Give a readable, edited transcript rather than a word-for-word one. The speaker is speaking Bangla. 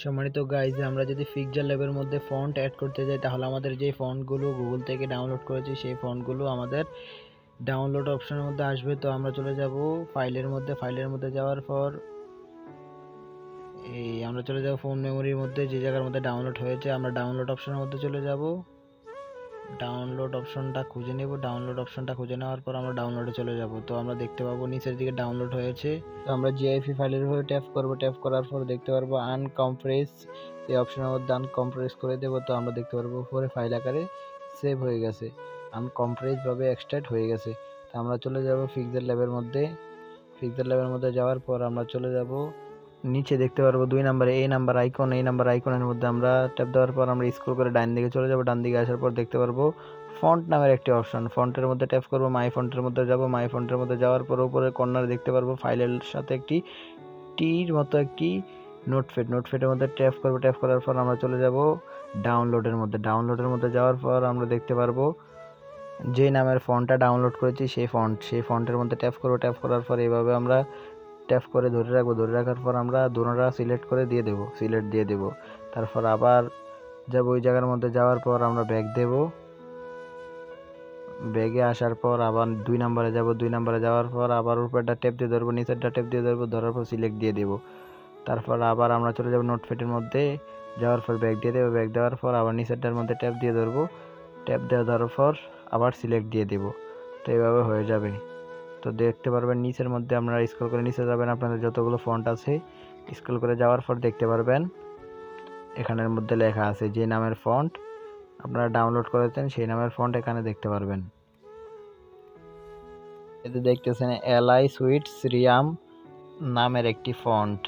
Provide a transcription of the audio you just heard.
সম্মানিত গাইজ, আমরা যদি পিক্সেল ল্যাবের মধ্যে ফন্ট অ্যাড করতে যাই তাহলে আমাদের যে ফন্টগুলো গুগল থেকে ডাউনলোড করেছি সেই ফন্টগুলো আমাদের ডাউনলোড অপশনের মধ্যে আসবে। তো আমরা চলে যাব ফাইলের মধ্যে যাওয়ার পর আমরা চলে যাব ফোন মেমোরির মধ্যে, যে জায়গার মধ্যে ডাউনলোড হয়েছে আমরা ডাউনলোড অপশনের মধ্যে চলে যাব। ডাউনলোড অপশনটা খুঁজে নেব। ডাউনলোড অপশনটা খুঁজে নেওয়ার পর আমরা ডাউনলোডে চলে যাব। তো আমরা দেখতে পাবো নিচের দিকে ডাউনলোড হয়েছে। তো আমরা জিআইএফ ফাইলের উপরে ট্যাপ করব। ট্যাপ করার পর দেখতে পারবো আনকম্প্রেস, এই অপশনের মধ্যে আনকম্প্রেস করে দেব। তো আমরা দেখতে পারবো উপরে ফাইল আকারে সেভ হয়ে গেছে, আনকম্প্রেস ভাবে এক্সট্রাক্ট হয়ে গেছে। তো আমরা চলে যাব পিক্সেল ল্যাবের মধ্যে। পিক্সেল ল্যাবের মধ্যে যাওয়ার পর আমরা চলে যাব নিচে, দেখতে পারবো 2 নম্বরে এই নাম্বার আইকনের মধ্যে আমরা ট্যাপ দেওয়ার পর আমরা স্ক্রল করে ডান দিকে চলে যাব। ডান দিকে আসার পর দেখতে পারবো ফন্ট নামের একটি অপশন, ফন্টের মধ্যে ট্যাপ করব। মাই ফন্টের মধ্যে যাব। মাই ফন্টের মধ্যে যাওয়ার পর উপরে কর্নারে দেখতে পারবো ফাইলের সাথে একটি টির মতো একটি নোটপ্যাডের মধ্যে ট্যাপ করব। ট্যাপ করার পর আমরা চলে যাব ডাউনলোডের মধ্যে যাওয়ার পর আমরা দেখতে পারবো যে নামের ফন্টটা ডাউনলোড করেছি সেই ফন্টের মধ্যে ট্যাপ করব। ট্যাপ করার পর এইভাবে আমরা ট্যাপ করে ধরে রাখবো। ধরে রাখার পর আমরা দুটোটা সিলেক্ট দিয়ে দেব। তারপর আবার যাব ওই জায়গার মধ্যে, যাওয়ার পর আমরা ব্যাক দেব। ব্যাগে আসার পর আবার 2 নম্বরে যাব। 2 নম্বরে যাওয়ার পর আবার উপরটা ট্যাপ দিয়ে ধরবো, নিচেরটা ট্যাপ দিয়ে ধরবো, ধরার পর সিলেক্ট দিয়ে দেব। তারপর আবার আমরা চলে যাব নোটপ্যাডের মধ্যে, যাওয়ার পর ব্যাক দিয়ে দেবো। ব্যাক দেওয়ার পর আবার নিচেরটার মধ্যে ট্যাপ দিয়ে ধরবো, ট্যাপ দিয়ে ধরার পর আবার সিলেক্ট দিয়ে দেব। তো এইভাবে হয়ে যাবে। তো দেখতে পারবেন নিচের মধ্যে আমরা স্ক্রল করে নিচে যাবেন, আপনাদের যতগুলো ফন্ট আছে স্ক্রল করে যাওয়ার পর দেখতে পারবেন এখানের মধ্যে লেখা আছে যে নামের ফন্ট আপনারা ডাউনলোড করেছেন সেই নামের ফন্ট এখানে দেখতে পারবেন। এতে দেখতেছেন এলআই সুইটস রিয়াম নামের একটি ফন্ট।